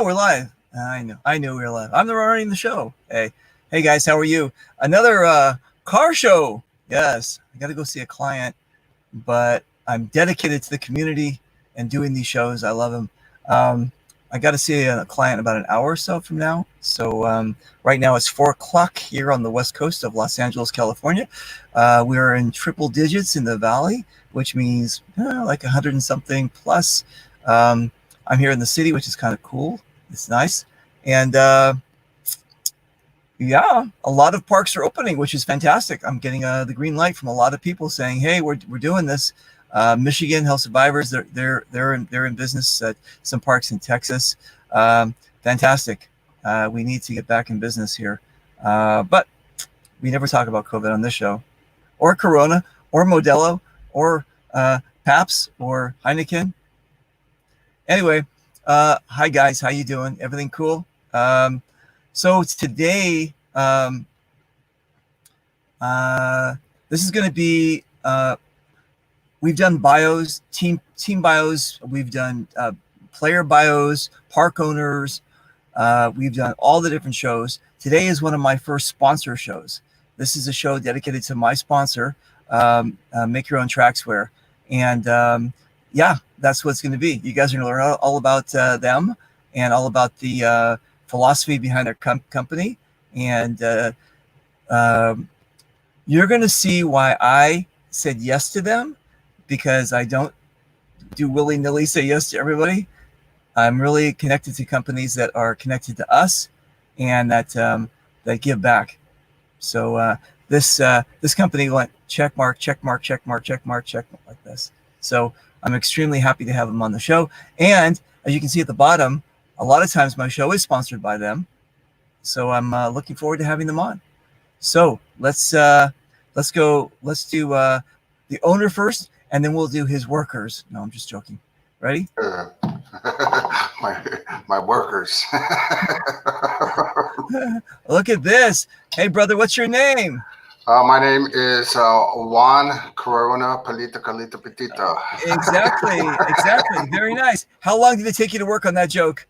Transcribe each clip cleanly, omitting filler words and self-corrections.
Oh, we're live. I knew we were live. I'm running the show. Hey guys, how are you? Another car show. Yes, I got to go see a client, but I'm dedicated to the community and doing these shows. I love them. I got to see a client about an hour or so from now. So right now it's 4 o'clock here on the west coast of Los Angeles, California. We're in triple digits in the valley, which means like 100 and something plus. I'm here in the city, which is kind of cool. It's nice. And yeah, a lot of parks are opening, which is fantastic. I'm getting the green light from a lot of people saying, "Hey, we're doing this." Michigan Health Survivors, they're in business at some parks in Texas. Fantastic. We need to get back in business here, but we never talk about COVID on this show, or Corona, or Modelo, or Pabst, or Heineken. Anyway, hi guys, how you doing? Everything cool? So today, this is going to be. We've done bios, team bios. We've done player bios, park owners. We've done all the different shows. Today is one of my first sponsor shows. This is a show dedicated to my sponsor, Make Your Own Trackswear, and yeah, that's what it's going to be. You guys are going to learn all about them and all about the philosophy behind their company, and you're going to see why I said yes to them, because I don't do willy-nilly say yes to everybody. I'm really connected to companies that are connected to us and that give back. So this company went check mark like this. So I'm extremely happy to have them on the show. And as you can see at the bottom, a lot of times my show is sponsored by them. So I'm looking forward to having them on. So let's do the owner first, and then we'll do his workers. No, I'm just joking. Ready? My workers. Look at this. Hey, brother, what's your name? My name is Juan Corona Palita Calita Petita. Exactly. Very nice. How long did it take you to work on that joke?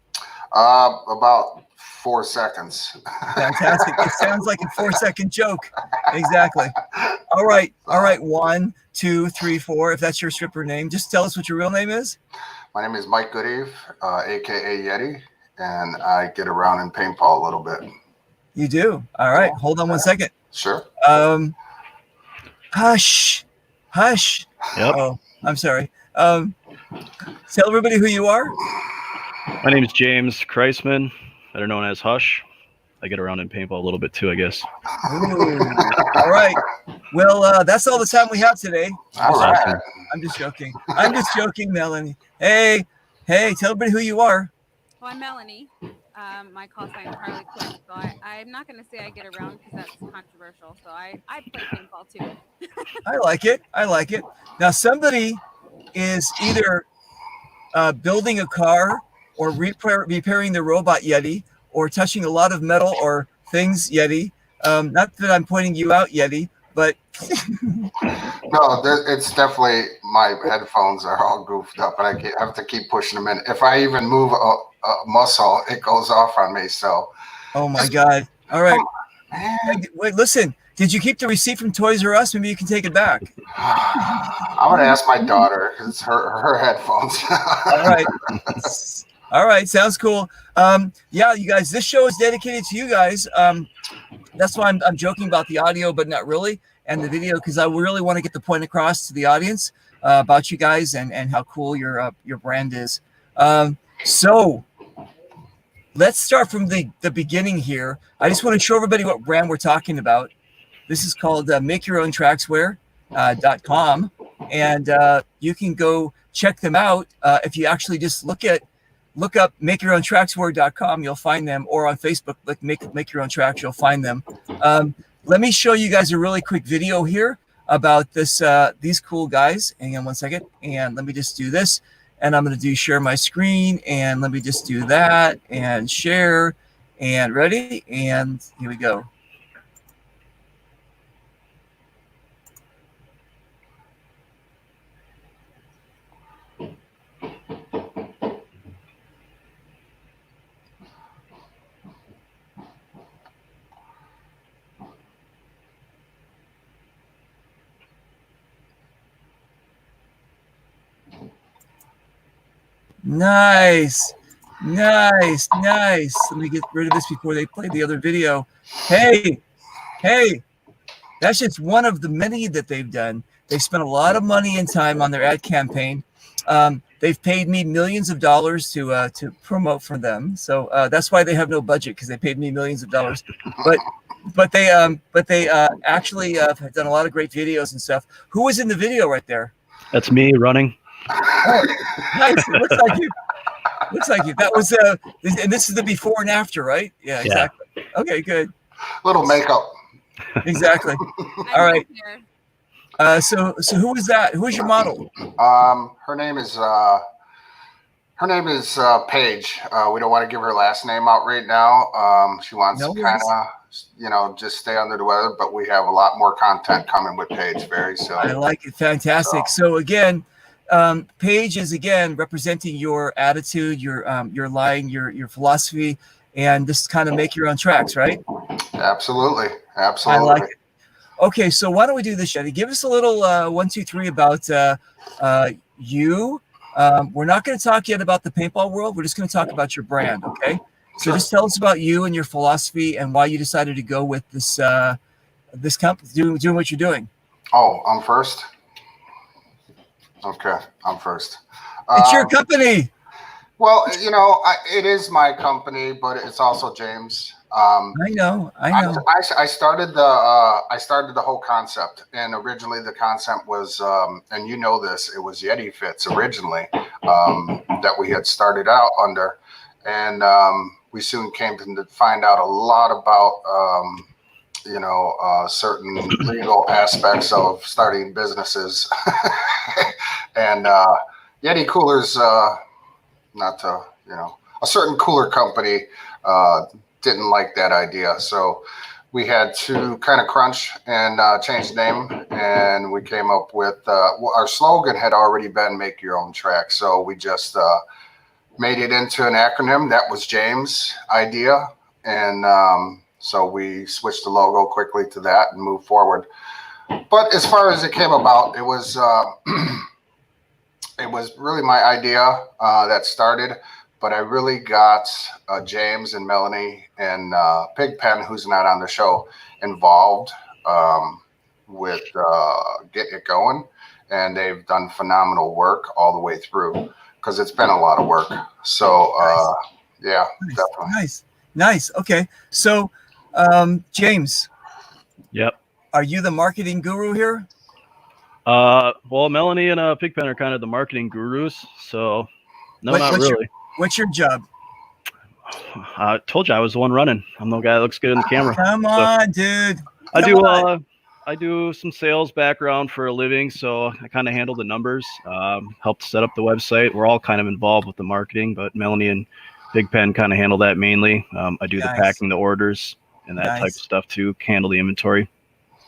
About 4 seconds. Fantastic. It sounds like a 4-second joke. Exactly. All right. 1, 2, 3, 4. If that's your stripper name, just tell us what your real name is. My name is Mike Goodeve, aka Yeti, and I get around in paintball a little bit. You do? All right. Hold on 1 second. Sure. Hush. Yep. Oh, I'm sorry. Tell everybody who you are. My name is James Kreisman, better known as Hush. I get around in paintball a little bit too, I guess. Ooh. All right. Well, that's all the time we have today. Awesome. I'm just joking. Melanie. Hey, tell everybody who you are. Well, I'm Melanie. My call sign is Harley Quinn, so I'm not going to say I get around because that's controversial. So I play paintball too. I like it. Now, somebody is either building a car or repairing the robot Yeti, or touching a lot of metal or things Yeti. Not that I'm pointing you out, Yeti, but no, it's definitely my headphones are all goofed up, and I have to keep pushing them in. If I even move a muscle, it goes off on me. So, oh my God! All right, wait, listen. Did you keep the receipt from Toys R Us? Maybe you can take it back. I'm gonna ask my daughter because it's her headphones. All right, sounds cool. Yeah, you guys, this show is dedicated to you guys. That's why I'm joking about the audio, but not really, and the video, because I really want to get the point across to the audience about you guys and how cool your brand is. So let's start from the beginning here. I just want to show everybody what brand we're talking about. This is called MakeYourOwnTrackswear.com, and you can go check them out if you actually just look up MakeYourOwnTrackswear.com. You'll find them, or on Facebook, like Make Your Own Tracks, you'll find them. Let me show you guys a really quick video here about this these cool guys. Hang on 1 second, and let me just do this. And I'm going to do share my screen, and let me just do that and share, and ready, and here we go. Nice. Nice. Nice. Let me get rid of this before they play the other video. Hey, hey, that's just one of the many that they've done. They spent a lot of money and time on their ad campaign. They've paid me millions of dollars to promote for them. So that's why they have no budget, because they paid me millions of dollars. But they actually have done a lot of great videos and stuff. Who was in the video right there? That's me running. Oh, nice. It looks like you. Looks like you. That was and this is the before and after, right? Yeah, exactly. Yeah. Okay, good. Little makeup. Exactly. All right. So who was that? Who was your model? Her name is Paige. We don't want to give her last name out right now. She wants to kind of, just stay under the weather, but we have a lot more content coming with Paige very soon. I like it. Fantastic. So again, Paige is again representing your attitude, your lying, your philosophy, and this kind of make your own tracks, right? Absolutely. I like it. Okay, so why don't we do this, Shetty? Give us a little 1, 2, 3 about you. We're not going to talk yet about the paintball world. We're just going to talk about your brand, okay? So just tell us about you and your philosophy and why you decided to go with this this company, doing what you're doing. Oh, I'm first? Okay, I'm first. It's your company. Well, it is my company, but it's also James. I know. I started the whole concept, and originally the concept was, and this, it was Yeti Fits originally, that we had started out under, and we soon came to find out a lot about, certain legal aspects of starting businesses, and Yeti coolers, a certain cooler company didn't like that idea. So we had to kind of crunch and change the name. And we came up with, our slogan had already been make your own track. So we just made it into an acronym. That was James' idea. And so we switched the logo quickly to that and moved forward. But as far as it came about, it was really my idea that started. But I really got James and Melanie and Pigpen, who's not on the show, involved with getting it going. And they've done phenomenal work all the way through, because it's been a lot of work. So, yeah, definitely. Nice. Okay. So, James. Yep. Are you the marketing guru here? Well, Melanie and Pigpen are kind of the marketing gurus. So, no, not really. What's your job? I told you I was the one running. I'm the guy that looks good in the camera. Come on, dude. I do some sales background for a living, so I kind of handle the numbers, helped set up the website. We're all kind of involved with the marketing, but Melanie and Pigpen kind of handle that mainly. I do the packing, the orders, and that type of stuff too. Handle the inventory.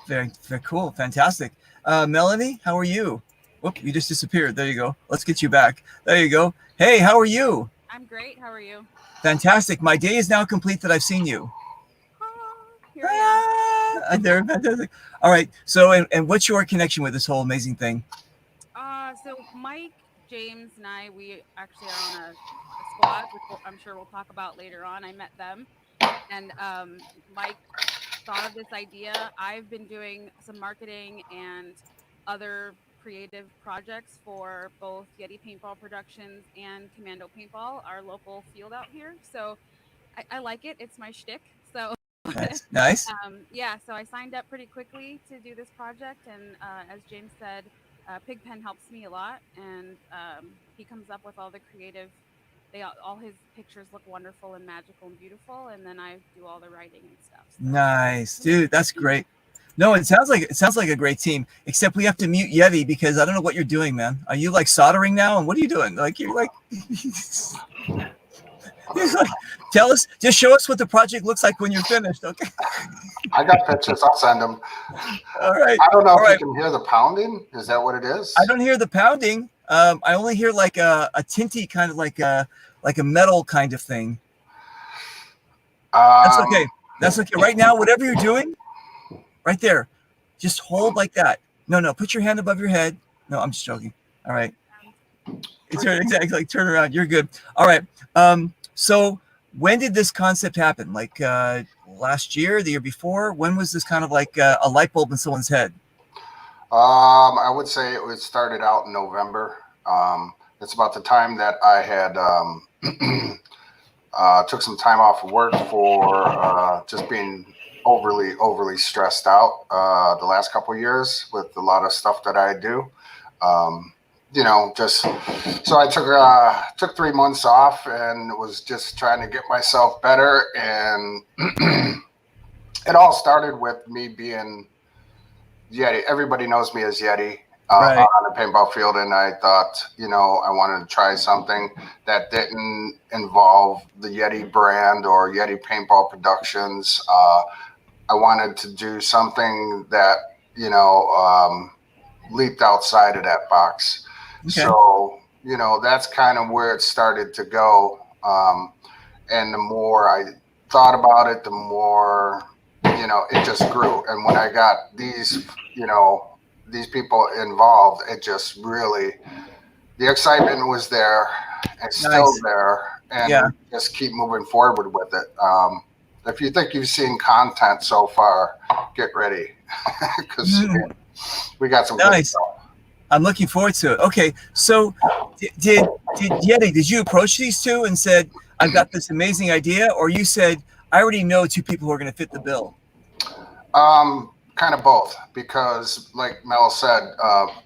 Very, very cool. Fantastic. Melanie, how are you? Whoop, you just disappeared. There you go. Let's get you back. There you go. Hey, how are you? I'm great. How are you? Fantastic. My day is now complete that I've seen you. Here I am. There, fantastic. All right. So, and what's your connection with this whole amazing thing? So Mike, James, and I, we actually are on a squad, which I'm sure we'll talk about later on. I met them, and Mike thought of this idea. I've been doing some marketing and other creative projects for both Yeti Paintball Productions and Commando Paintball, our local field out here. So I like it. It's my shtick. So nice. Yeah, so I signed up pretty quickly to do this project. And as James said, Pigpen helps me a lot. And he comes up with all the creative, all his pictures look wonderful and magical and beautiful. And then I do all the writing and stuff. So. Nice, dude. That's great. No, it sounds like a great team, except we have to mute Yeti because I don't know what you're doing, man. Are you like soldering now? And what are you doing? Like, you're like, tell us, just show us what the project looks like when you're finished. Okay. I got pictures. I'll send them. All right. I don't know if you can hear the pounding. Is that what it is? I don't hear the pounding. I only hear like a tinty kind of like a metal kind of thing. That's okay. That's okay. Right now, whatever you're doing, right there, just hold like that. No, put your hand above your head. No, I'm just joking. All right. Exactly, like turn around. You're good. All right. So when did this concept happen? Like last year, the year before? When was this kind of like a light bulb in someone's head? I would say it started out in November. It's about the time that I had took some time off of work for just being overly stressed out the last couple of years with a lot of stuff that I do. Just so I took 3 months off and was just trying to get myself better. And it all started with me being Yeti. Everybody knows me as Yeti Right. on the paintball field, and I thought, I wanted to try something that didn't involve the Yeti brand or Yeti Paintball Productions. I wanted to do something that leaped outside of that box. Okay. So that's kind of where it started to go. And the more I thought about it, the more it just grew. And when I got these people involved, it just really, the excitement was there and still there, and we just keep moving forward with it. If you think you've seen content so far, get ready because we got some good stuff. I'm looking forward to it. Okay, so did Yeti, did you approach these two and said, I've got this amazing idea, or you said, I already know two people who are going to fit the bill? Kind of both, because like Mel said,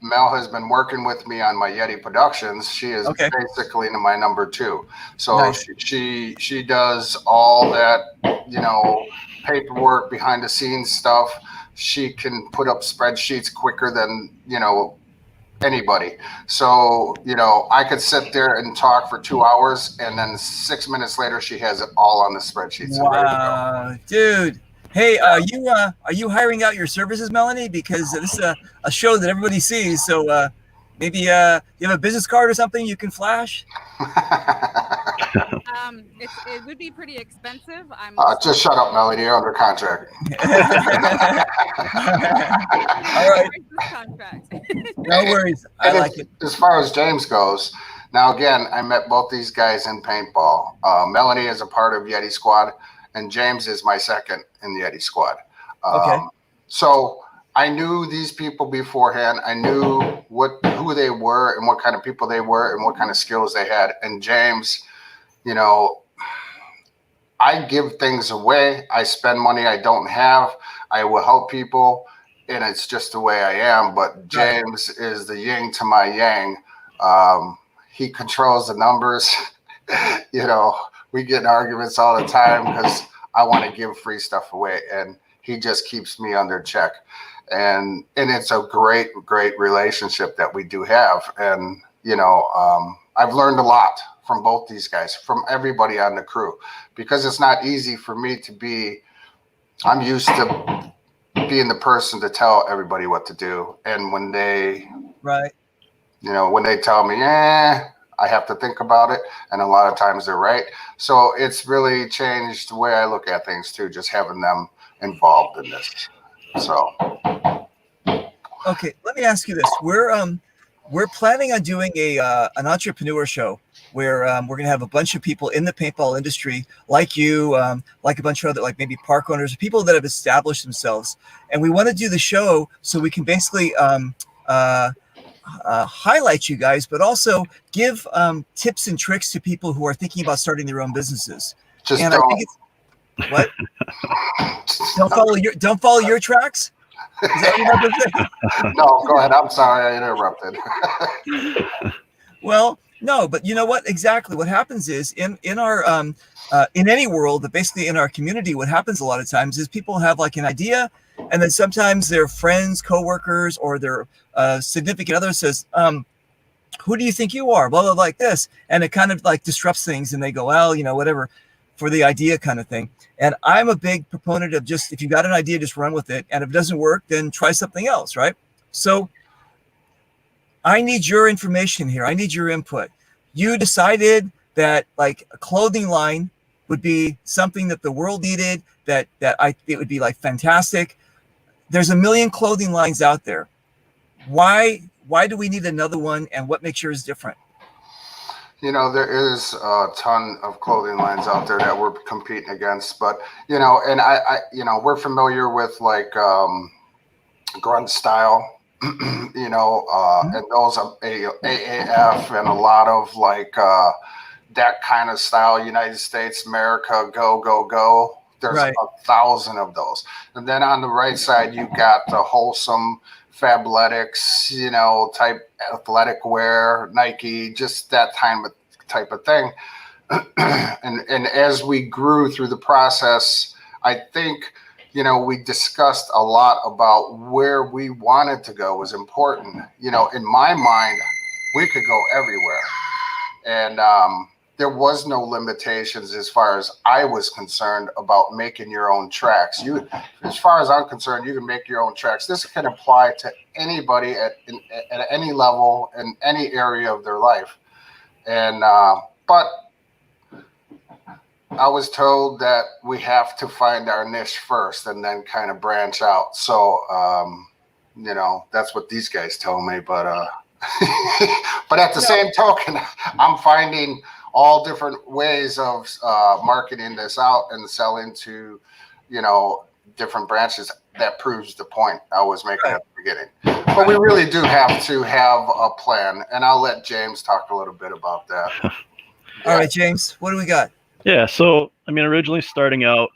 Mel has been working with me on my Yeti Productions. She is basically my number two. So she does all that, paperwork, behind the scenes stuff. She can put up spreadsheets quicker than, anybody. So, I could sit there and talk for 2 hours, and then 6 minutes later, she has it all on the spreadsheets. Wow, dude. Hey, are you hiring out your services, Melanie? Because this is a show that everybody sees. So maybe you have a business card or something you can flash. It would be pretty expensive. Just shut up, Melanie. You're under contract. All right. No worries. I like it. As far as James goes, now again, I met both these guys in paintball. Melanie is a part of Yeti Squad, and James is my second in the Yeti Squad. So I knew these people beforehand. I knew who they were and what kind of people they were and what kind of skills they had. And James, I give things away. I spend money I don't have. I will help people, and it's just the way I am. But James is the yin to my yang. He controls the numbers. We get in arguments all the time because I want to give free stuff away, and he just keeps me under check. And it's a great relationship that we do have. And, I've learned a lot from both these guys, from everybody on the crew, because it's not easy for me to be, I'm used to being the person to tell everybody what to do. And when they, when they tell me, I have to think about it. And a lot of times they're right. So it's really changed the way I look at things too, just having them involved in this. So. Okay, let me ask you this. We're planning on doing an entrepreneur show where we're going to have a bunch of people in the paintball industry, like you, like a bunch of other, like maybe park owners, people that have established themselves. And we want to do the show so we can basically highlight you guys, but also give tips and tricks to people who are thinking about starting their own businesses. Just and don't. I think it's what? Don't follow your tracks. Is that what you're saying? No, go ahead. I'm sorry I interrupted. Well, no, but you know what? Exactly. What happens is in our in any world, but basically in our community, what happens a lot of times is people have like an idea, and then sometimes their friends, coworkers, or their significant other says, "Who do you think you are?" Blah blah, like this, and it kind of like disrupts things, and they go, "Well, whatever," for the idea kind of thing. And I'm a big proponent of just, if you got an idea, just run with it. And if it doesn't work, then try something else, right? So I need your information here. I need your input. You decided that like a clothing line would be something that the world needed, that it would be like fantastic. There's a million clothing lines out there. Why do we need another one, and what makes yours different? There is a ton of clothing lines out there that we're competing against, but and we're familiar with like grunge style, and those are AAF and a lot of like that kind of style. United States, America, go go go. There's Right. 1,000 of those, and then on the right side you got the wholesome Fabletics, type athletic wear, Nike, just that type of thing. and as we grew through the process, I think we discussed a lot about where we wanted to go was important. In my mind, we could go everywhere, and there was no limitations as far as I was concerned about making your own tracks. As far as I'm concerned, you can make your own tracks. This can apply to anybody at any level in any area of their life. And but I was told that we have to find our niche first and then kind of branch out. So that's what these guys tell me. But but at the same token, I'm finding all different ways of marketing this out and selling to, different branches. That proves the point I was making at the beginning. But we really do have to have a plan, and I'll let James talk a little bit about that. All right, James, what do we got? Yeah, so originally starting out,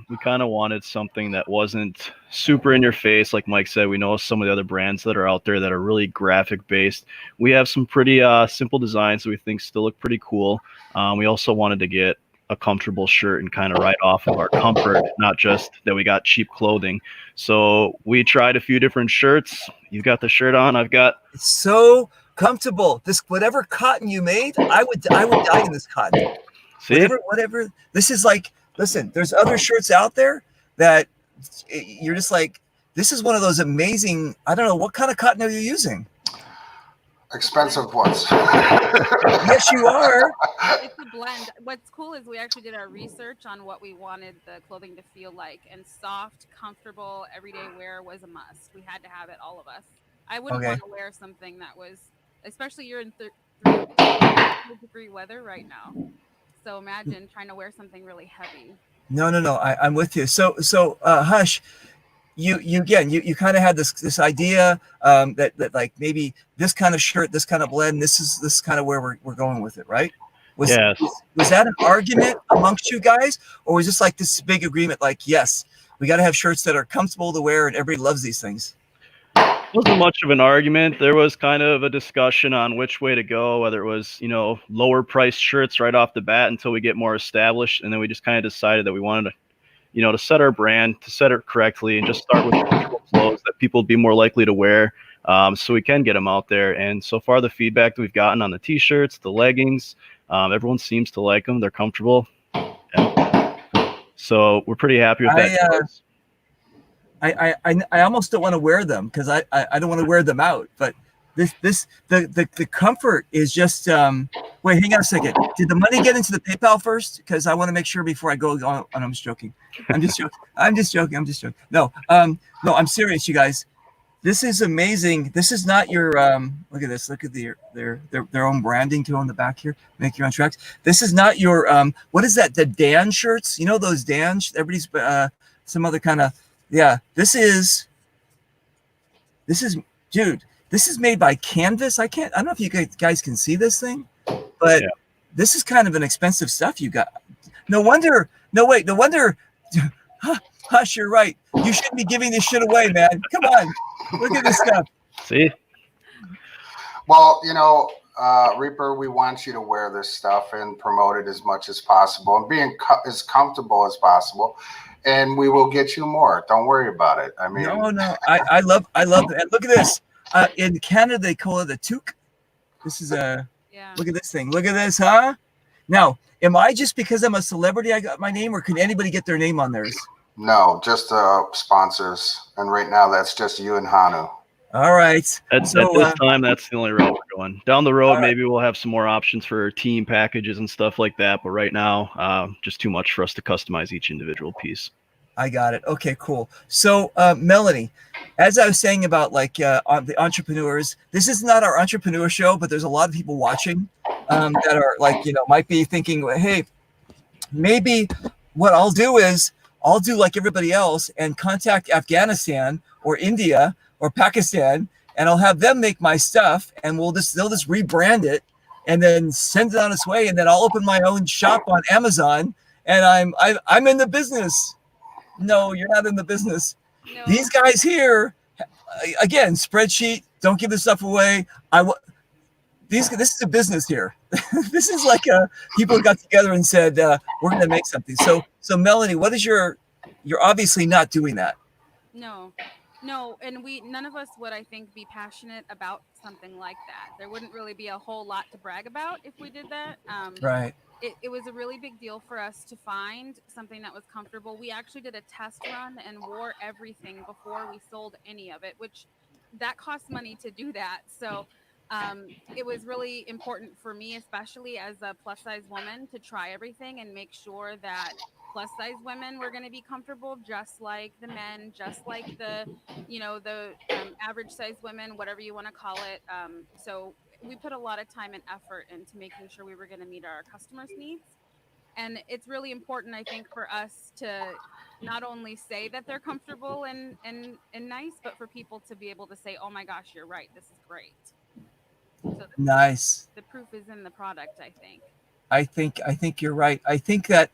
we kind of wanted something that wasn't super in your face. Like Mike said, we know some of the other brands that are out there that are really graphic based. We have some pretty simple designs that we think still look pretty cool. We also wanted to get a comfortable shirt and kind of write off of our comfort, not just that we got cheap clothing. So we tried a few different shirts. You've got the shirt on. I've got. It's so comfortable. This whatever cotton you made, I would die in this cotton. See? Whatever. This is like, listen, there's other shirts out there that you're just like, this is one of those amazing, I don't know, what kind of cotton are you using? Expensive ones. Yes, you are. It's a blend. What's cool is we actually did our research on what we wanted the clothing to feel like, and soft, comfortable, everyday wear was a must. We had to have it, all of us. I wouldn't want to wear something that was, especially you're in 30-degree weather right now. So imagine trying to wear something really heavy. No. I'm with you. So Hush, you kind of had this idea that like maybe this kind of shirt, this kind of blend, this is kind of where we're going with it, right? Was that an argument amongst you guys, or was this like this big agreement? Like, yes, we got to have shirts that are comfortable to wear, and everybody loves these things. It wasn't much of an argument. There was kind of a discussion on which way to go, whether it was, lower priced shirts right off the bat until we get more established. And then we just kind of decided that we wanted to, to set our brand, to set it correctly, and just start with comfortable clothes that people would be more likely to wear, so we can get them out there. And so far, the feedback that we've gotten on the T-shirts, the leggings, everyone seems to like them. They're comfortable. Yeah. So we're pretty happy with that. I almost don't want to wear them because I don't want to wear them out. But the comfort is just wait, hang on a second. Did the money get into the PayPal first? Because I want to make sure before I go on. I'm just joking. I'm just joking. No, I'm serious, you guys. This is amazing. This is not your look at this. Look at their own branding too on the back here. Make your own tracks. This is not your what is that? The Dan shirts? You know those Dan? Everybody's some other kind of. Yeah, this is dude, this is made by Canvas. I don't know if you guys can see this thing, but this is kind of an expensive stuff you got. No wonder, Hush, you're right. You shouldn't be giving this shit away, man. Come on, look at this stuff. See? Well, Reaper, we want you to wear this stuff and promote it as much as possible and being as comfortable as possible. And we will get you more. Don't worry about it. I mean, no. I love it. Look at this. In Canada, they call it a toque. This is look at this thing. Look at this, huh? Now, am I just because I'm a celebrity I got my name, or can anybody get their name on theirs? No, just sponsors. And right now, that's just you and Hanu. All right. At this time, that's the only route we're going. Down the road, maybe we'll have some more options for team packages and stuff like that. But right now, just too much for us to customize each individual piece. I got it. Okay, cool. So, Melanie, as I was saying about like on the entrepreneurs, this is not our entrepreneur show, but there's a lot of people watching. that are like, might be thinking, hey, maybe what I'll do is I'll do like everybody else and contact Afghanistan or India or Pakistan, and I'll have them make my stuff, and they'll just rebrand it and then send it on its way, and then I'll open my own shop on Amazon, and I'm in the business. No, you're not in the business. No. These guys here, again, spreadsheet, don't give this stuff away. This is a business here. This is like people got together and said, we're going to make something. So Melanie, what is you're obviously not doing that. No, and none of us would, I think, be passionate about something like that. There wouldn't really be a whole lot to brag about if we did that. Right. It was a really big deal for us to find something that was comfortable. We actually did a test run and wore everything before we sold any of it, which that costs money to do that. So it was really important for me, especially as a plus size woman, to try everything and make sure that plus size women were going to be comfortable, just like the men, just like the average size women, whatever you want to call it. So we put a lot of time and effort into making sure we were going to meet our customers' needs. And it's really important, I think, for us to not only say that they're comfortable and nice, but for people to be able to say, oh my gosh, you're right, this is great. So nice. The proof is in the product, I think. I think you're right. I think that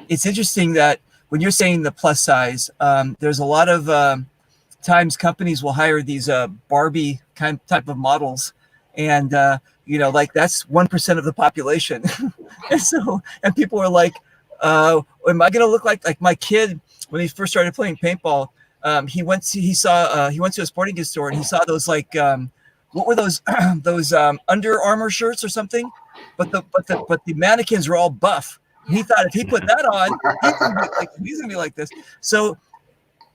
it's interesting that when you're saying the plus size, there's a lot of times companies will hire these Barbie type of models, and like that's 1% of the population. and people are like, am I going to look like my kid when he first started playing paintball? He went to a sporting goods store and he saw those like what were those those Under Armour shirts or something, but the mannequins were all buff. And he thought if he put that on, he's gonna be like this. So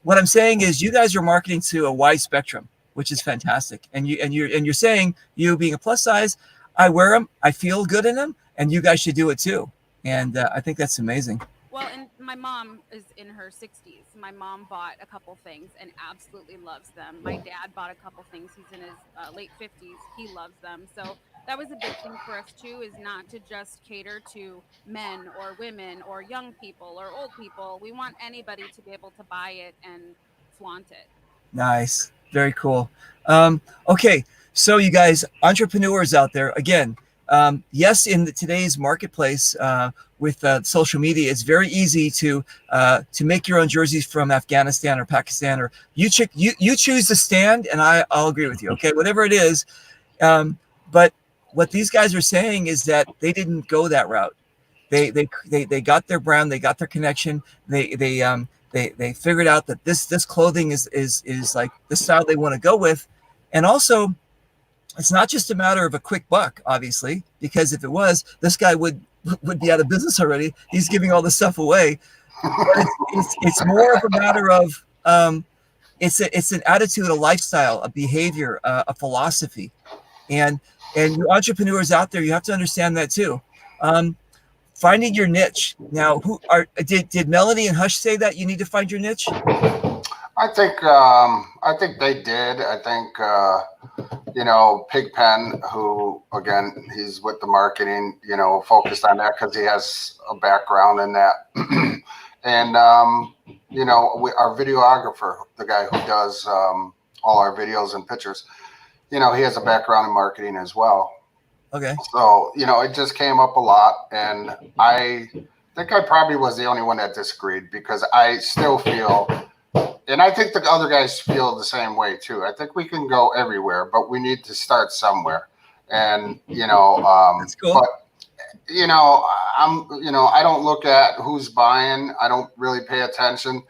what I'm saying is, you guys are marketing to a wide spectrum, which is fantastic. And you're saying, you being a plus size, I wear them, I feel good in them, and you guys should do it too. And I think that's amazing. Well, and my mom is in her 60s. My mom bought a couple things and absolutely loves them. My dad bought a couple things. He's in his late 50s. He loves them. So that was a big thing for us too, is not to just cater to men or women or young people or old people. We want anybody to be able to buy it and flaunt it. Nice. Very cool. Okay. So you guys, entrepreneurs out there, again, yes, in today's marketplace with social media, it's very easy to make your own jerseys from Afghanistan or Pakistan, or you choose the stand, and I'll agree with you. Okay, whatever it is. But what these guys are saying is that they didn't go that route. They got their brand, they got their connection. They figured out that this clothing is like the style they want to go with, and also, it's not just a matter of a quick buck, obviously, because if it was, this guy would be out of business already. He's giving all this stuff away. But it's more of a matter of it's an attitude, a lifestyle, a behavior, a philosophy, and you entrepreneurs out there, you have to understand that too. Finding your niche. Now, did Melanie and Hush say that you need to find your niche? I think they did. I think Pigpen, who again, he's with the marketing, focused on that because he has a background in that. And our videographer, the guy who does all our videos and pictures, he has a background in marketing as well. Okay. So it just came up a lot, and I think I probably was the only one that disagreed, because I still feel. And I think the other guys feel the same way too. I think we can go everywhere, but we need to start somewhere. And that's cool. But I don't look at who's buying. I don't really pay attention.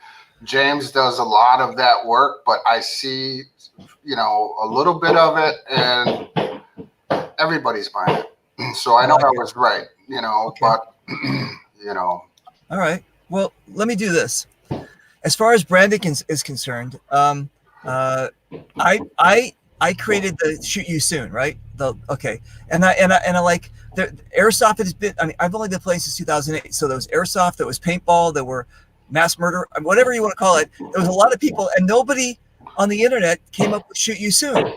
James does a lot of that work, but I see a little bit of it, and everybody's buying it. So I know I was right. Okay. But All right. Well, let me do this. As far as branding is concerned, I created the Shoot You Soon, right? And I like the airsoft has been. I mean, I've only been playing since 2008. So there was airsoft, there was paintball, there were mass murder, whatever you want to call it. There was a lot of people, and nobody on the internet came up with Shoot You Soon.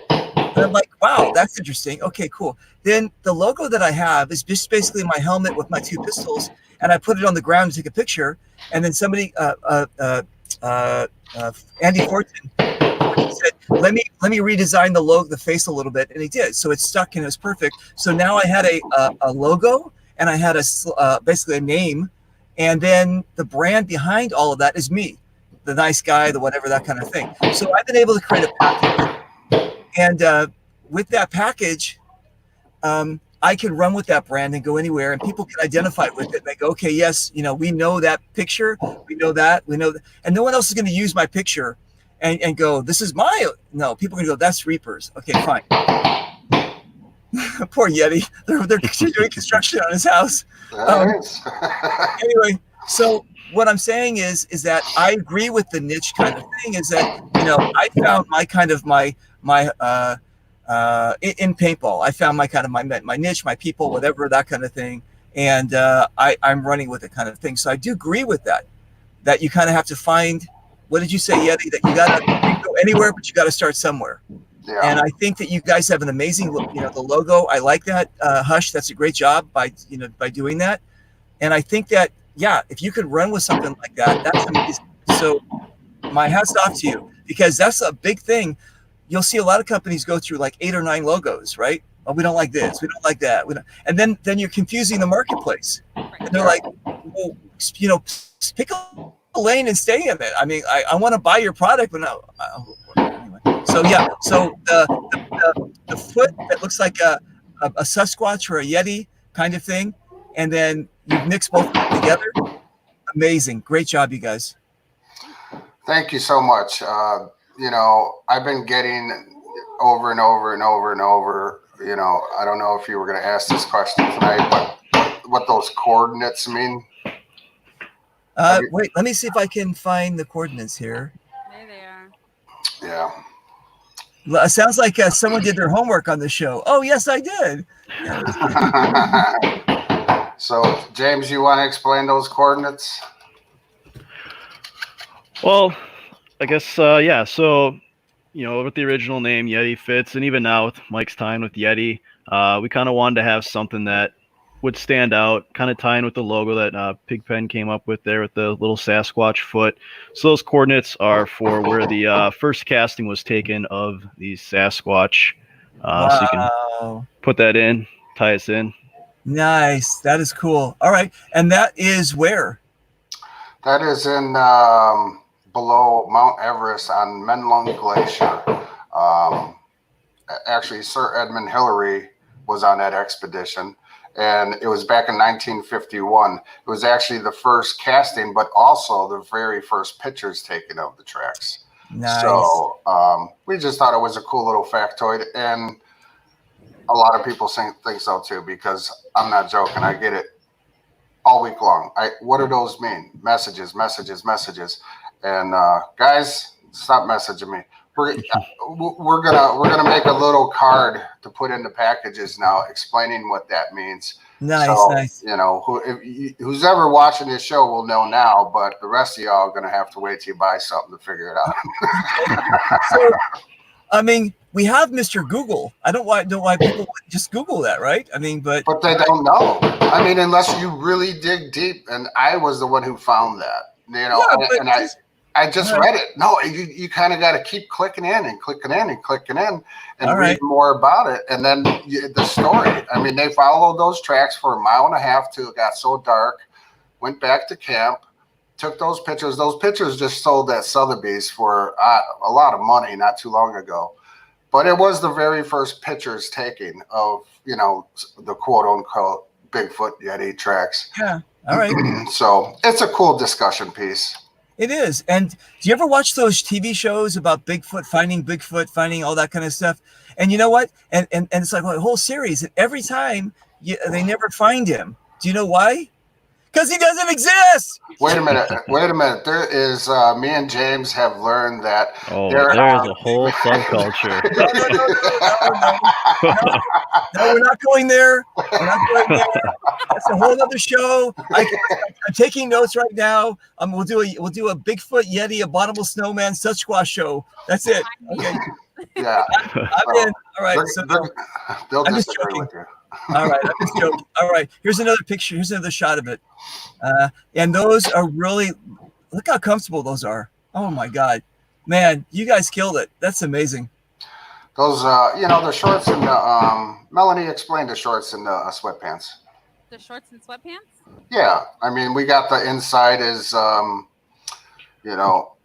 And I'm like, wow, that's interesting. Okay, cool. Then the logo that I have is just basically my helmet with my two pistols, and I put it on the ground to take a picture. And then somebody, Andy Fortin said, let me redesign the logo, the face a little bit, and he did. So it stuck and it was perfect. So now I had a logo, and I had basically a name, and then the brand behind all of that is me, the nice guy, the whatever, that kind of thing. So I've been able to create a package. And with that package, I can run with that brand and go anywhere, and people can identify with it. They go, okay, yes, we know that picture, we know that, and no one else is going to use my picture and go, this is no. People are going to go, that's Reaper's. Okay, fine. Poor Yeti. They're doing construction on his house. Anyway, so what I'm saying is that I agree with the niche kind of thing. Is that I found my kind of my in paintball. I found my kind of my niche, my people, whatever, that kind of thing, and I'm running with it kind of thing. So I do agree with that. That you kind of have to find. What did you say, Yeti? That you can go anywhere, but you got to start somewhere. Yeah. And I think that you guys have an amazing, the logo. I like that. Hush, that's a great job by doing that. And I think that, yeah, if you could run with something like that, that's amazing. So my hat's off to you, because that's a big thing. You'll see a lot of companies go through like 8 or 9 logos, right? Oh, we don't like this. We don't like that. And then you're confusing the marketplace. And they're like, well, pick a lane and stay in it. I mean, I want to buy your product, but no. Anyway. So yeah, so the foot that looks like a Sasquatch or a Yeti kind of thing, and then you mix both of them together. Amazing, great job, you guys. Thank you so much. I've been getting over and over and over and over. I don't know if you were going to ask this question tonight, but what those coordinates mean. Wait, let me see if I can find the coordinates here. There they are. Yeah. It sounds like someone did their homework on the show. Oh, yes, I did. So, James, you want to explain those coordinates? Well, I guess, yeah. So, with the original name, Yeti fits. And even now with Mike's time with Yeti, we kind of wanted to have something that would stand out, kind of tie in with the logo that Pigpen came up with there with the little Sasquatch foot. So those coordinates are for where the first casting was taken of the Sasquatch. Wow. So you can put that in, tie us in. Nice. That is cool. All right. And that is where? That is in below Mount Everest on Menlung Glacier. Actually, Sir Edmund Hillary was on that expedition. And it was back in 1951. It was actually the first casting, but also the very first pictures taken of the tracks. Nice. So we just thought it was a cool little factoid. And a lot of people think so too, because I'm not joking. I get it all week long. What do those mean? Messages. And guys, stop messaging me. We're gonna make a little card to put in the packages now, explaining what that means. Nice, so, nice. Who's ever watching this show will know now, but the rest of y'all are gonna have to wait till you buy something to figure it out. So, I mean, we have Mr. Google. I don't know why people would just Google that, right? I mean, but they don't know. I mean, unless you really dig deep, and I was the one who found that. Yeah, I just read it. No, you kind of got to keep clicking in and read more about it. And then the story. I mean, they followed those tracks for a mile and a half till it got so dark, went back to camp, took those pictures. Those pictures just sold at Sotheby's for a lot of money not too long ago. But it was the very first pictures taken of, the quote unquote Bigfoot Yeti tracks. Yeah. All right. So it's a cool discussion piece. It is. And do you ever watch those TV shows about Bigfoot, finding all that kind of stuff? And you know what? And it's like a whole series. And every time they never find him. Do you know why? Because he doesn't exist. Wait a minute. There is me and James have learned that. Oh, there's a whole subculture. No, we're not going there. That's a whole other show. I'm taking notes right now. We'll do a Bigfoot, Yeti, abominable snowman, Sasquatch show. That's it. Okay. Yeah. I'm in. All right. So They'll I'm just disagree joking. with you. all right, I'm just joking. All right. Here's another picture. Here's another shot of it. And those are really, look how comfortable those are. Oh my God, man, you guys killed it. That's amazing. Those, the shorts and the, Melanie explained the shorts and the sweatpants. The shorts and sweatpants? Yeah. I mean, we got the inside is,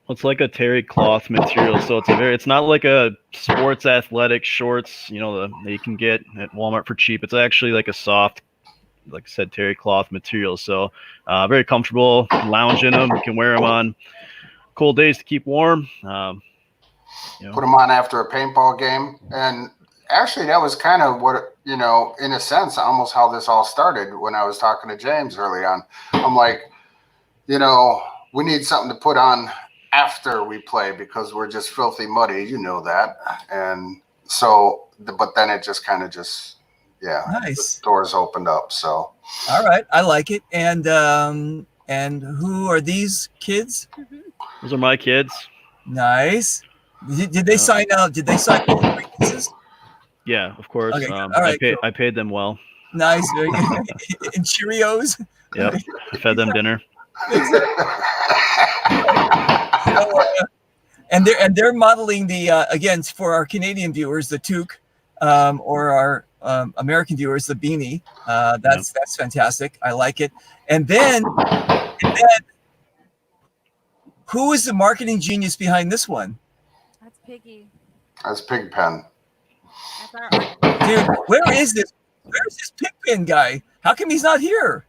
It's like a terry cloth material, so it's not like a sports athletic shorts, that you can get at Walmart for cheap. It's actually like a soft, like I said, terry cloth material. So very comfortable. Lounge in them. You can wear them on cold days to keep warm. Put them on after a paintball game. And actually, that was kind of what, in a sense, almost how this all started when I was talking to James early on. I'm like, we need something to put on after we play because we're just filthy muddy. You know that. And so, but then it just kind of Nice. the doors opened up. So. All right. I like it. And who are these kids? Those are my kids. Nice. Did they sign out? Did they sign licenses? Yeah, of course. Okay, all right, I paid them well. Nice. Very good. And Cheerios. Yep. Fed them dinner. And they're modeling the again for our Canadian viewers the toque, or our American viewers the beanie. That's fantastic. I like it. And then who is the marketing genius behind this one? That's Piggy. That's Pigpen. That's our Dude, where is this Pigpen guy? How come he's not here?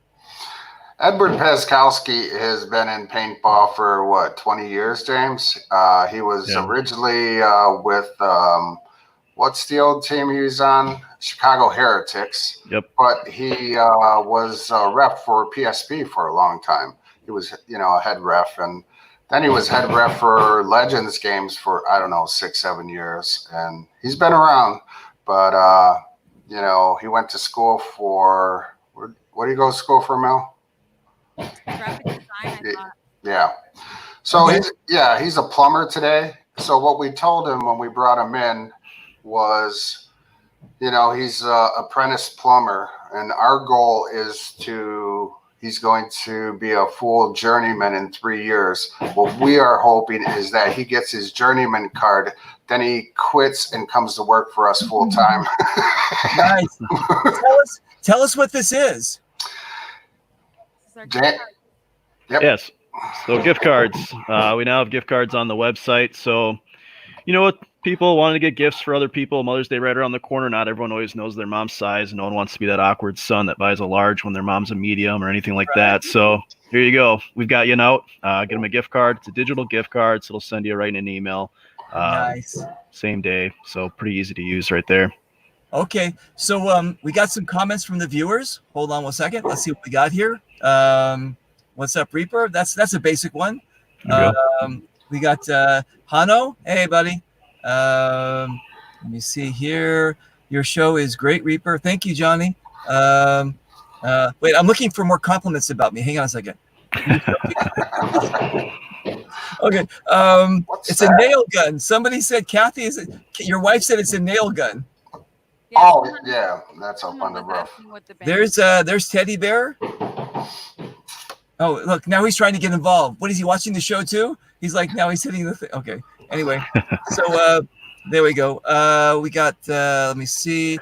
Edward Peskowski has been in paintball for 20 years, James? He was originally with, what's the old team he was on? Chicago Heretics. Yep. But he was a ref for PSP for a long time. He was, a head ref. And then he was head ref for Legends games for, 6-7 years. And he's been around. But, he went to school for, what do you go to school for, Mel? graphic design, I thought. Yeah. So he's a plumber today. So what we told him when we brought him in was, he's an apprentice plumber, and our goal is he's going to be a full journeyman in 3 years. What we are hoping is that he gets his journeyman card, then he quits and comes to work for us full time. Nice. Tell us what this is. Yep. Yes. So gift cards. We now have gift cards on the website. So, what people wanting to get gifts for other people. Mother's Day right around the corner. Not everyone always knows their mom's size. No one wants to be that awkward son that buys a large when their mom's a medium or anything like that. So here you go. We've got you out. Get them a gift card. It's a digital gift card, so it'll send you right in an email. Nice. Same day. So pretty easy to use right there. Okay. So we got some comments from the viewers. Hold on 1 second. Let's see what we got here. What's up, Reaper? That's a basic one. We got Hano. Hey, buddy. Let me see here. Your show is great, Reaper. Thank you, Johnny. Wait, I'm looking for more compliments about me. Hang on a second. Okay. It's a nail gun. Somebody said, Kathy, your wife said it's a nail gun. Yeah, yeah, that's up on the roof. There's Teddy Bear. Oh, look, now he's trying to get involved. What is he watching the show too? He's like, now he's hitting the thing. Okay. Anyway, so there we go. We got, let me see.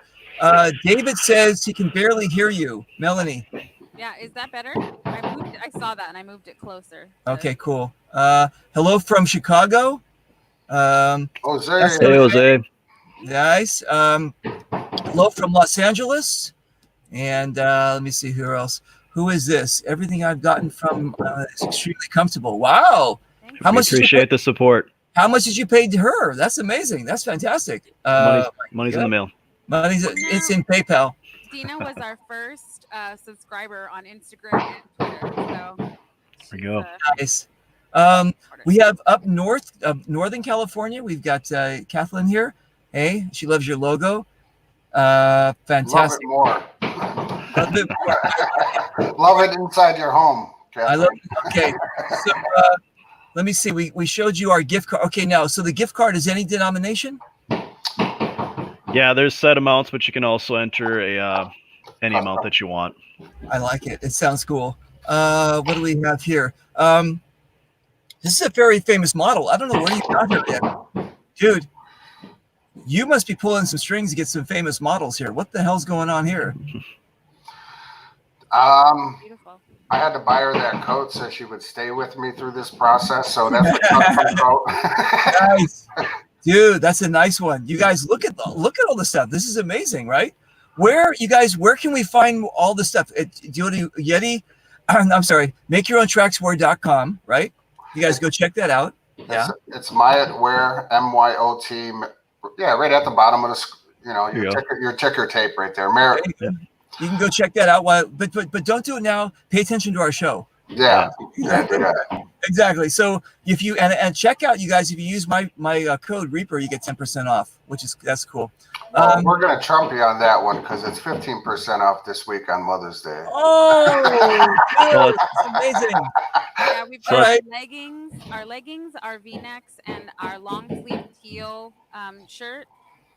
David says he can barely hear you. Melanie. Yeah, is that better? I saw that and I moved it closer. Okay, cool. Hello from Chicago. Jose. Hey, Jose. Nice. Hello from Los Angeles. And let me see who else. Who is this? Everything I've gotten from is extremely comfortable. Wow. How much? Appreciate the support. How much did you pay to her? That's amazing. That's fantastic. Money's in the mail. It's in PayPal. Dina was our first subscriber on Instagram and Twitter. So there you go. Nice. We have up north of Northern California. We've got Kathleen here. Hey, she loves your logo. Fantastic. Love it more. Love it inside your home. Kathleen. I love it. Okay. So let me see. We showed you our gift card. Okay, now, so the gift card is any denomination? Yeah, there's set amounts, but you can also enter any amount that you want. I like it. It sounds cool. What do we have here? This is a very famous model. I don't know where you got her yet. Dude, you must be pulling some strings to get some famous models here. What the hell's going on here? Beautiful. I had to buy her that coat so she would stay with me through this process. So that's the coat. Nice. Dude, that's a nice one. You guys look at all the stuff. This is amazing, right? Where can we find all the stuff? Do you want to Yeti? I'm sorry, makeyourowntrackswear.com, right? You guys go check that out. Yeah. It's Myotwear, MYOT. Yeah, right at the bottom of the, your ticker tape right there. You can go check that out. But don't do it now. Pay attention to our show. Yeah. Exactly. So if you and check out, you guys, if you use my code Reaper, you get 10% off, that's cool. Well, we're gonna trump you on that one because it's 15% off this week on Mother's Day. Oh, dude, that's amazing. Yeah, we've got our leggings, our V-necks, and our long sleeve teal shirt.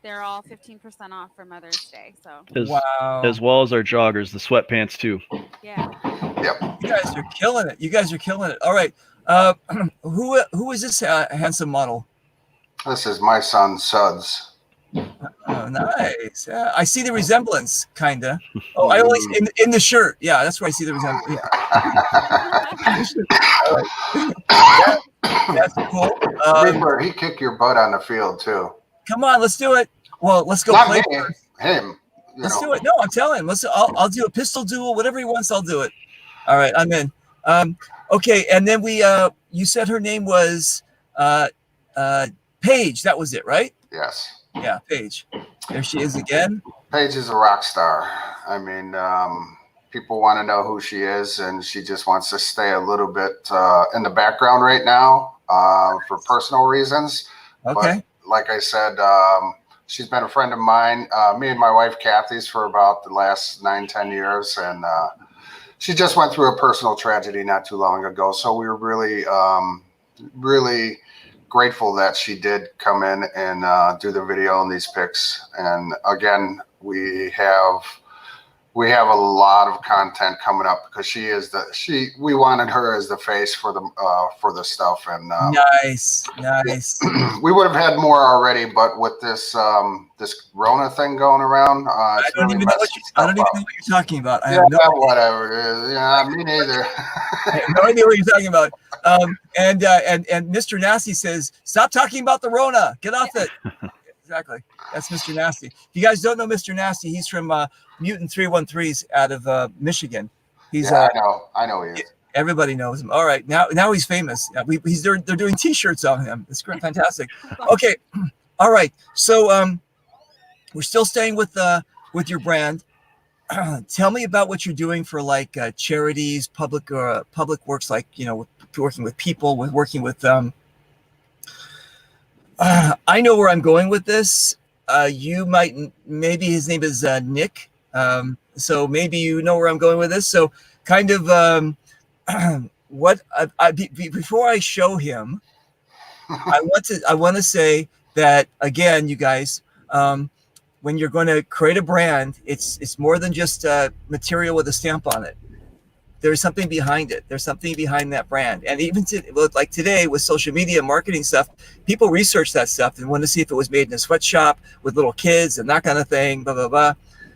They're all 15% off for Mother's Day. So as well as our joggers, the sweatpants too. Yeah. Yep. You guys are killing it. All right. Who is this handsome model? This is my son Suds. Oh, nice. Yeah, I see the resemblance, kinda. Oh, I only in the shirt. Yeah, that's where I see the resemblance. Yeah. That's cool. Reaper, he kicked your butt on the field too. Come on, let's do it. Well, let's go Not play. me, him. Let's do it. No, I'm telling him. I'll do a pistol duel, whatever he wants. I'll do it. All right, I'm in. Okay, and then you said her name was Paige. That was it, right? Yes. Yeah, Paige. There she is again. Paige is a rock star. I mean, people want to know who she is, and she just wants to stay a little bit in the background right now for personal reasons. Okay. But like I said, she's been a friend of mine, me and my wife Kathy's, for about the last 9-10 years, and she just went through a personal tragedy not too long ago. So we were really, really grateful that she did come in and do the video and these pics. And again, we have a lot of content coming up because we wanted her as the face for the stuff. And nice. We would have had more already, but with this this Rona thing going around, I don't even know what you're talking about. I have whatever it is. Yeah, me neither. I have no idea what you're talking about. And Mr. Nasty says, "Stop talking about the Rona. Get off it." Exactly. That's Mr. Nasty. If you guys don't know Mr. Nasty, he's from Mutant 313s out of Michigan. He's I know he is. Everybody knows him. All right, now he's famous. They're doing T-shirts on him. It's great, fantastic. Okay, all right. So we're still staying with your brand. Tell me about what you're doing for like charities, public works, like working with people, working with. I know where I'm going with this. You maybe his name is Nick. So maybe you know where I'm going with this. So kind of before I show him, I want to say that again, you guys, when you're going to create a brand, it's more than just material with a stamp on it. There's something behind it. There's something behind that brand. And even like today with social media marketing stuff, people research that stuff and want to see if it was made in a sweatshop with little kids and that kind of thing, blah, blah, blah.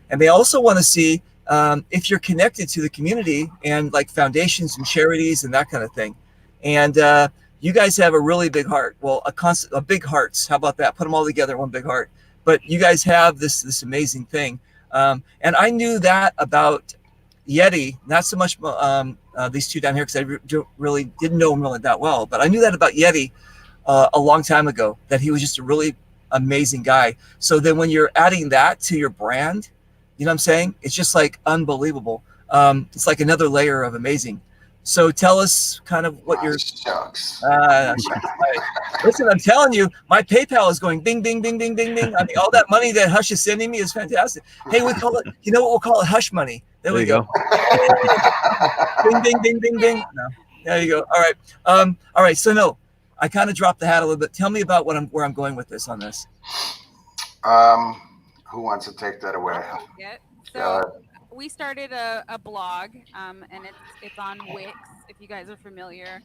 And they also want to see if you're connected to the community and like foundations and charities and that kind of thing. And you guys have a really big heart. Well, a big hearts. How about that? Put them all together in one big heart. But you guys have this amazing thing. And I knew that about Yeti, not so much these two down here because I really didn't know him really that well, but I knew that about Yeti a long time ago, that he was just a really amazing guy. So then when you're adding that to your brand, you know what I'm saying? It's just like unbelievable. It's like another layer of amazing. So tell us kind of what your shucks. Listen, I'm telling you, my PayPal is going bing, bing, bing, bing, bing, bing. I mean, all that money that Hush is sending me is fantastic. Hey, we call it, you know what we'll call it? Hush money. There we go. Bing, bing, bing, bing, bing. No, there you go. All right. So no, I kind of dropped the hat a little bit. Tell me about where I'm going with this on this. Who wants to take that away? I'll take it. Uh, So we started a blog, and it's on Wix, if you guys are familiar.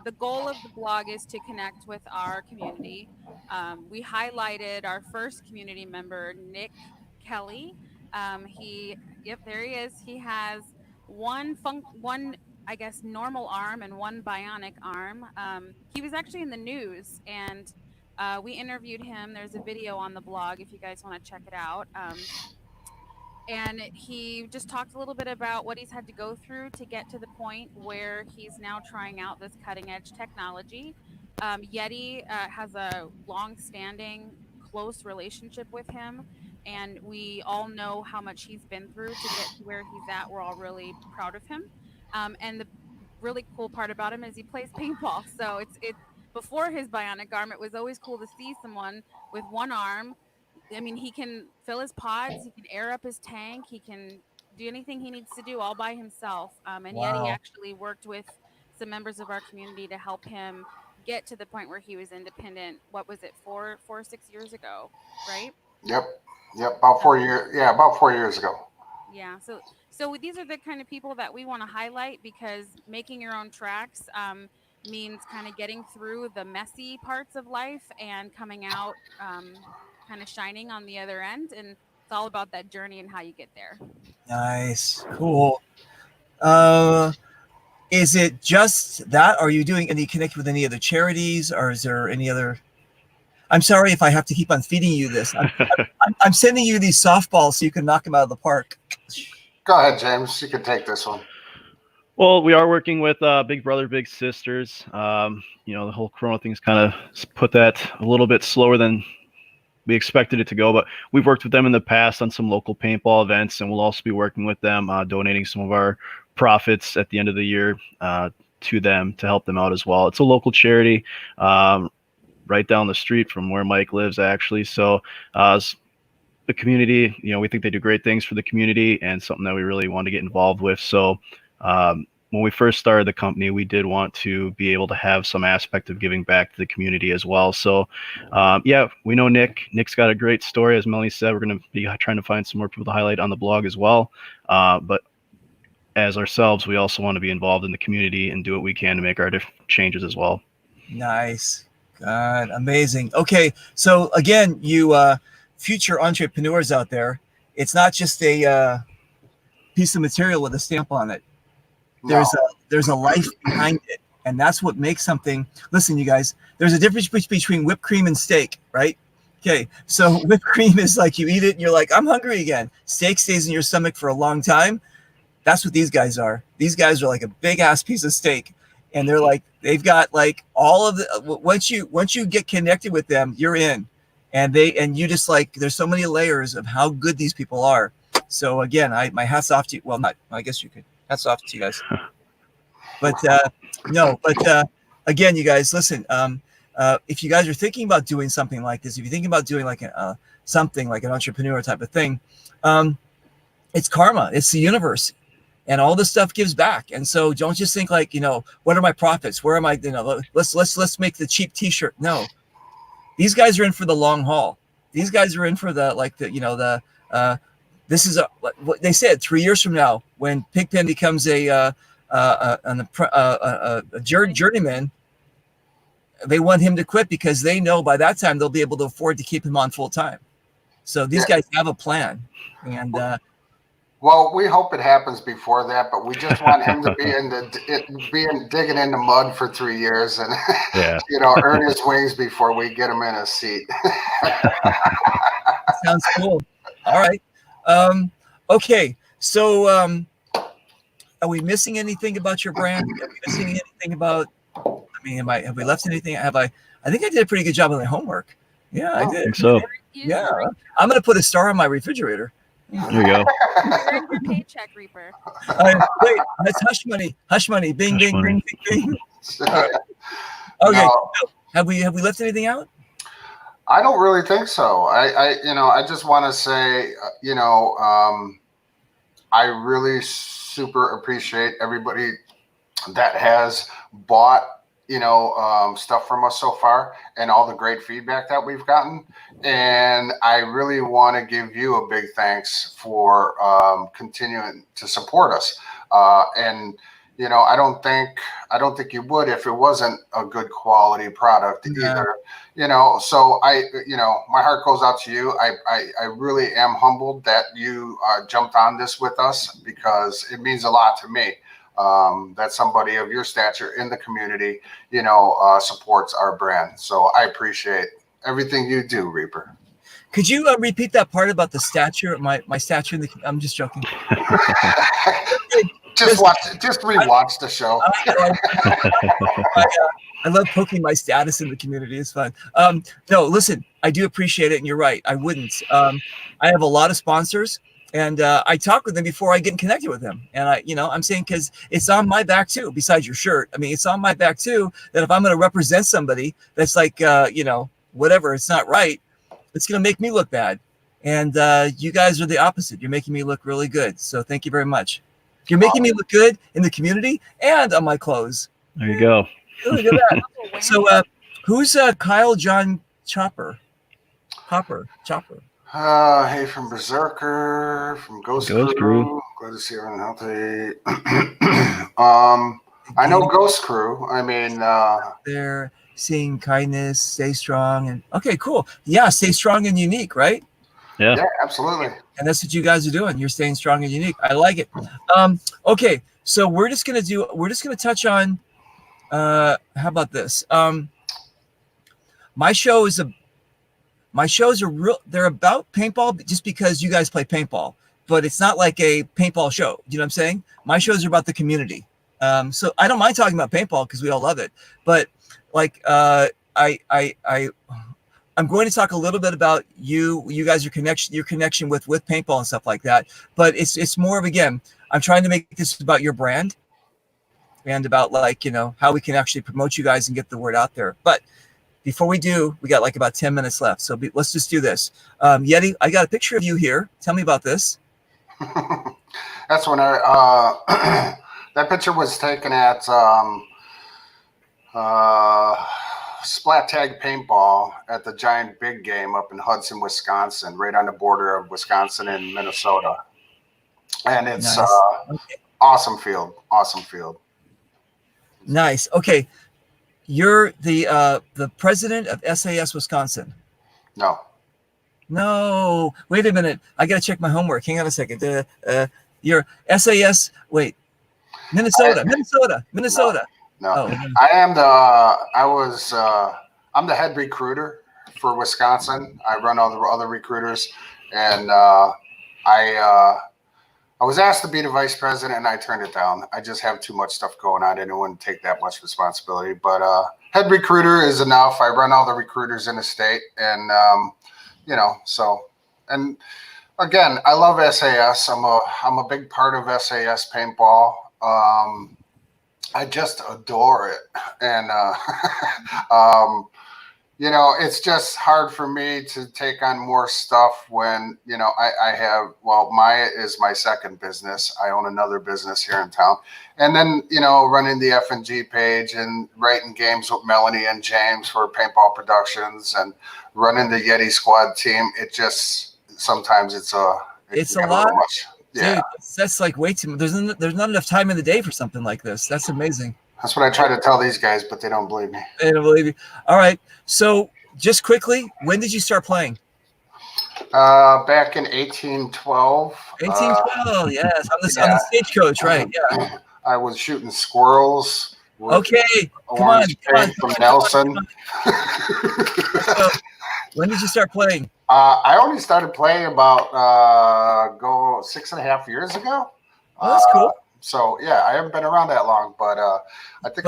The goal of the blog is to connect with our community. We highlighted our first community member, Nick Kelly. Yep, there he is. He has one, I guess, normal arm and one bionic arm. He was actually in the news, and we interviewed him. There's a video on the blog if you guys want to check it out. And he just talked a little bit about what he's had to go through to get to the point where he's now trying out this cutting edge technology. Yeti has a long standing, close relationship with him. And we all know how much he's been through to get to where he's at. We're all really proud of him. And the really cool part about him is he plays paintball. So it's before his bionic arm, it was always cool to see someone with one arm. I mean, he can fill his pods, he can air up his tank, he can do anything he needs to do all by himself. And yet he Wow. actually worked with some members of our community to help him get to the point where he was independent. What was it, 6 years ago, right? yep. About 4 years. Yeah, about 4 years ago. Yeah. So these are the kind of people that we want to highlight, because making your own tracks means kind of getting through the messy parts of life and coming out kind of shining on the other end. And it's all about that journey and how you get there. Nice. Cool. Is it just that? Are you doing any connect with any other charities, or is there any other? I'm sorry if I have to keep on feeding you this. I'm sending you these softballs so you can knock them out of the park. Go ahead, James. You can take this one. Well, we are working with Big Brother, Big Sisters. The whole Corona thing's kind of put that a little bit slower than we expected it to go, but we've worked with them in the past on some local paintball events, and we'll also be working with them, donating some of our profits at the end of the year to them to help them out as well. It's a local charity right down the street from where Mike lives, actually. So the community, we think they do great things for the community, and something that we really want to get involved with. So when we first started the company, we did want to be able to have some aspect of giving back to the community as well. So we know Nick. Nick's got a great story. As Melanie said, we're going to be trying to find some more people to highlight on the blog as well. But as ourselves, we also want to be involved in the community and do what we can to make our different changes as well. Nice. God, amazing. Okay, so again, you future entrepreneurs out there, it's not just a piece of material with a stamp on it. There's a life behind it, and that's what makes something. Listen, you guys, there's a difference between whipped cream and steak, right? Okay, so whipped cream is like you eat it and you're like, I'm hungry again. Steak stays in your stomach for a long time. That's what these guys are. These guys are like a big ass piece of steak, and they're like, they've got like all of the. Once you get connected with them, you're in, and you just like, there's so many layers of how good these people are. So again, my hats off to you. Well, not, I guess you could. Hats off to you guys. But again, you guys, listen. If you guys are thinking about doing something like this, if you're thinking about doing like something like an entrepreneur type of thing, it's karma. It's the universe. And all this stuff gives back. And so don't just think like, what are my profits? Where am I? Let's make the cheap t-shirt. No, these guys are in for the long haul. These guys are in for this is what they said 3 years from now, when Pigpen becomes a journeyman, they want him to quit because they know by that time they'll be able to afford to keep him on full time. So these guys have a plan. And, well, we hope it happens before that, but we just want him to be digging in the mud for 3 years and earn his wings before we get him in a seat. Sounds cool. All right. Okay. So are we missing anything about your brand? Are we missing anything about? Have we left anything? I think I did a pretty good job of my homework. Yeah, I did. I think so. Yeah, I'm gonna put a star on my refrigerator. There you go. Earn your paycheck, Reaper. Wait, that's hush money. Hush money. Bing, Hush bing, money. bing, bing, bing. Right. Okay. No. Have we left anything out? I don't really think so. I just want to say, I really super appreciate everybody that has bought stuff from us so far and all the great feedback that we've gotten. And I really want to give you a big thanks for continuing to support us. And I don't think you would if it wasn't a good quality product either. So my heart goes out to you. I really am humbled that you jumped on this with us, because it means a lot to me. That somebody of your stature in the community, supports our brand. So I appreciate everything you do, Reaper. Could you repeat that part about the stature? My stature in the. I'm just joking. Just rewatch the show. I love poking my status in the community. It's fun. No, listen, I do appreciate it, and you're right. I wouldn't. I have a lot of sponsors. And I talk with them before I get connected with them. And I'm saying, because it's on my back too, besides your shirt. I mean, it's on my back too, that if I'm going to represent somebody that's like, whatever, it's not right, it's going to make me look bad. And you guys are the opposite. You're making me look really good. So thank you very much. You're making me look good in the community and on my clothes. There you go. Look at that. So who's Kyle John Chopper? Chopper. Hey, from Berserker, from Ghost Crew. Glad to see everyone healthy. I know Ghost Crew. I mean, they're seeing kindness, stay strong, and okay, cool. Yeah, stay strong and unique, right? Yeah, absolutely. And that's what you guys are doing. You're staying strong and unique. I like it. Okay, so we're just gonna touch on. How about this? My shows are real. They're about paintball just because you guys play paintball, but it's not like a paintball show. You know what I'm saying? My shows are about the community. So I don't mind talking about paintball because we all love it. But like, I'm going to talk a little bit about you guys, your connection with paintball and stuff like that. But it's more of, again, I'm trying to make this about your brand and about how we can actually promote you guys and get the word out there. But before we do, we got like about 10 minutes left. So let's just do this. Yeti, I got a picture of you here. Tell me about this. That's when that picture was taken at Splat Tag Paintball at the Giant Big Game up in Hudson, Wisconsin, right on the border of Wisconsin and Minnesota. And it's nice. Awesome field. Nice. Okay. You're the president of SAS Wisconsin. No. Wait a minute. I got to check my homework. Hang on a second. You're SAS. Wait. Minnesota. No. Oh. I'm the head recruiter for Wisconsin. I run all the other recruiters, and I was asked to be the vice president, and I turned it down. I just have too much stuff going on. I didn't want to take that much responsibility. But head recruiter is enough. I run all the recruiters in the state, and so. And again, I love SAS. I'm a big part of SAS paintball. I just adore it, and it's just hard for me to take on more stuff when, I have, Maya is my second business. I own another business here in town. And then, running the F&G page and writing games with Melanie and James for Paintball Productions and running the Yeti Squad team. It just, sometimes it's a lot. Much. Yeah. Dude, that's like way too much. There's not enough time in the day for something like this. That's amazing. That's what I try to tell these guys, but they don't believe me. They don't believe you. All right. So just quickly, when did you start playing? Back in 1812. 1812, yes. I'm the stagecoach, right? Yeah. I was shooting squirrels. Okay. Come on. From Nelson. When did you start playing? I only started playing about 6.5 years ago. Oh, that's cool. So yeah, I haven't been around that long, but I think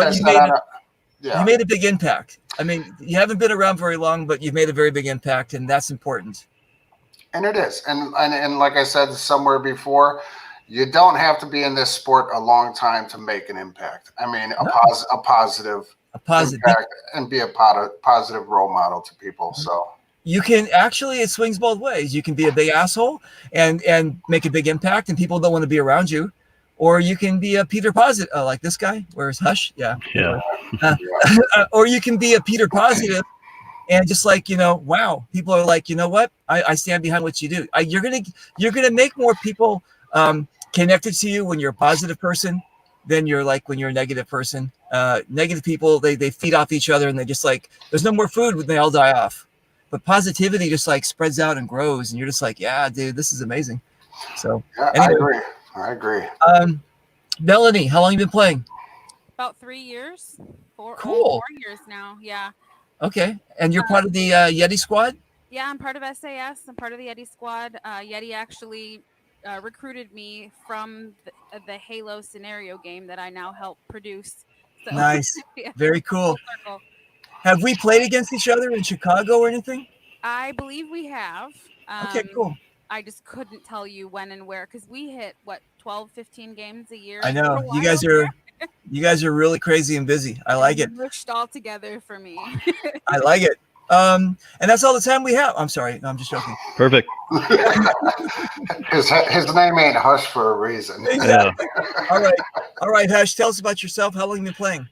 you made a big impact. I mean, you haven't been around very long, but you've made a very big impact, and that's important. And it is, and like I said somewhere before, you don't have to be in this sport a long time to make an impact. I mean, a positive impact and be a positive role model to people. So you can actually, it swings both ways. You can be a big asshole and make a big impact, and people don't want to be around you. or you can be a Peter Positive, like this guy. Where's Hush? Yeah. Yeah. Or you can be a Peter Positive, and just like, wow, people are like, you know what? I stand behind what you do. You're gonna make more people connected to you when you're a positive person than you're like when you're a negative person. Negative people, they feed off each other, and they just like, there's no more food when they all die off. But positivity just like spreads out and grows, and you're just like, yeah, dude, this is amazing. So Yeah, anyway, I agree. Melanie, how long you been playing? About 3 years. Cool. 4 years now. Yeah. Okay, and you're part of the Yeti squad? Yeah, I'm part of SAS. I'm part of the Yeti squad. Yeti actually recruited me from the Halo scenario game that I now help produce. So Nice. yeah, Very cool. full circle. Have we played against each other in Chicago or anything? I believe we have. Okay, cool. I just couldn't tell you when and where, because we hit 12, 15 games a year. I for a know while you guys are really crazy and busy. I like it. Mushed all together for me. I like it. And that's all the time we have. I'm sorry. No, I'm just joking. Perfect. His name ain't Hush for a reason. Exactly. All right, Hush, tell us about yourself. How long have you been playing?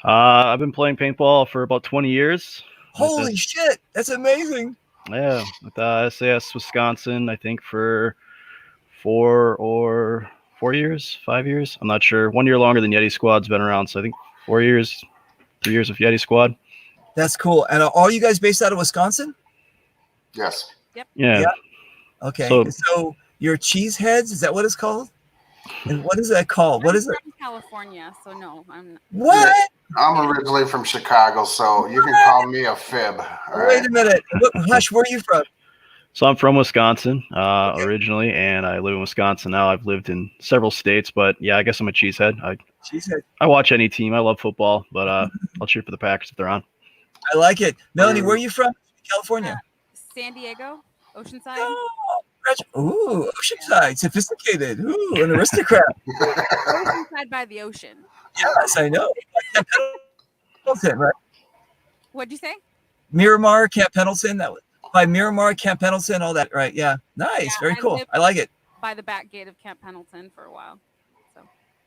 I've been playing paintball for about 20 years. Holy shit, that's amazing. Yeah, with SAS Wisconsin, I think for 4 years, 5 years. I'm not sure. 1 year longer than Yeti Squad's been around, so I think 4 years, 3 years of Yeti Squad. That's cool. And are all you guys based out of Wisconsin? Yes. Yeah. Okay. So- So you're Cheeseheads? Is that what it's called? And what is that called? What I'm is it? from California, so no, I'm not. What? I'm originally from Chicago, so you can call me a fib. All Wait right? a minute. Hush, where are you from? So I'm from Wisconsin originally, and I live in Wisconsin now. I've lived in several states, but yeah, I guess I'm a cheesehead. Cheesehead. I watch any team. I love football, but I'll cheer for the Packers if they're on. I like it. Melanie, where are you from? California. San Diego, Oceanside. Oh, ooh, Oceanside, sophisticated. Ooh, an aristocrat. Oceanside by the ocean. Yes, I know. Pendleton, right? What'd you say? Miramar, Camp Pendleton. That was by Miramar, Camp Pendleton, all that, right? Yeah, nice, Yeah, very I cool. lived I like it. By the back gate of Camp Pendleton for a while. So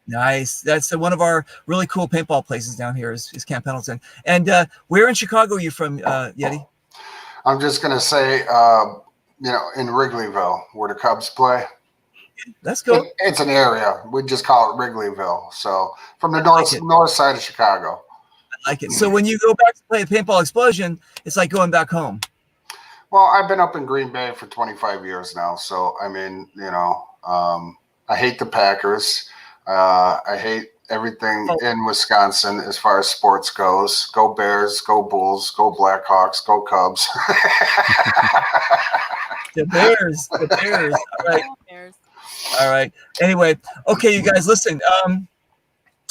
Nice. That's one of our really cool paintball places down here is Camp Pendleton. And where in Chicago are you from, Yeti? I'm just gonna say, in Wrigleyville, where the Cubs play. That's cool. It's an area. We just call it Wrigleyville. So from the north side of Chicago. I like it. So when you go back to play Paintball Explosion, it's like going back home. Well, I've been up in Green Bay for 25 years now. So, I mean, I hate the Packers. I hate everything in Wisconsin as far as sports goes. Go Bears, go Bulls, go Blackhawks, go Cubs. The Bears. All right. Bears. All right. Anyway, okay, you guys, listen.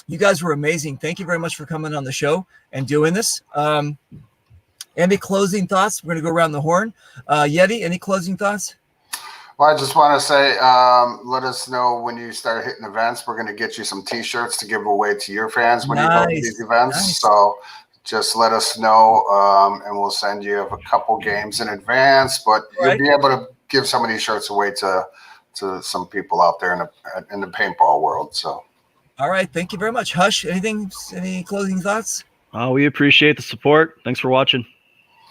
You guys were amazing. Thank you very much for coming on the show and doing this. Any closing thoughts? We're going to go around the horn. Yeti, any closing thoughts? Well, I just want to say, let us know when you start hitting events. We're going to get you some T-shirts to give away to your fans when you go to these events. Nice. So just let us know, and we'll send you a couple games in advance. But you'll be able to give some of these shirts away to some people out there in the paintball world. So, all right, thank you very much. Hush, any closing thoughts? We appreciate the support. Thanks for watching.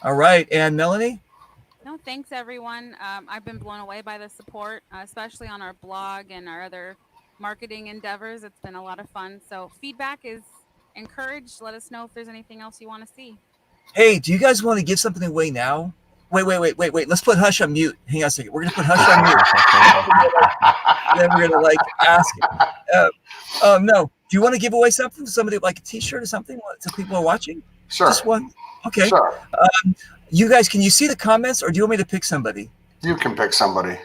All right, and Melanie? No, thanks everyone. I've been blown away by the support, especially on our blog and our other marketing endeavors. It's been a lot of fun. So feedback is encouraged. Let us know if there's anything else you want to see. Hey, do you guys want to give something away now? Wait. Let's put Hush on mute. Hang on a second. We're going to put Hush on mute. Then we're going to ask. No. Do you want to give away something to somebody, like a T-shirt or something, so people are watching? Sure. Just one? Okay. Sure. You guys, can you see the comments, or do you want me to pick somebody? You can pick somebody.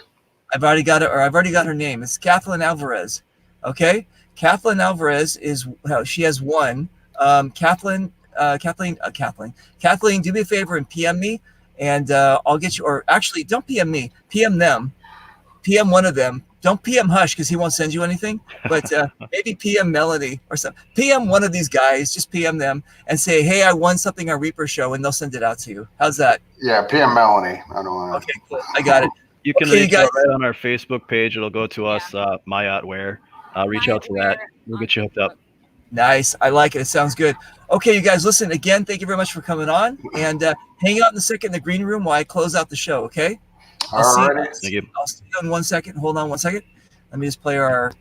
I've already got her name. It's Kathleen Alvarez. Okay. Kathleen Alvarez she has one. Kathleen, do me a favor and PM me, and I'll get you. Or actually, don't PM me. PM them. PM one of them. Don't PM Hush because he won't send you anything. But maybe PM Melanie or something. PM one of these guys. Just PM them and say, "Hey, I won something on Reaper Show," and they'll send it out to you. How's that? Yeah, PM Melanie. I don't want to. Okay, cool. I got it. You can reach out right on our Facebook page. It'll go to us, My Yacht Wear. reach out to that. We'll get you hooked up. Nice. I like it. It sounds good. Okay, you guys, listen again. Thank you very much for coming on, and hang out in a second in the green room while I close out the show. Okay. All right. Thank you. I'll see you in 1 second. Hold on 1 second. Let me just play our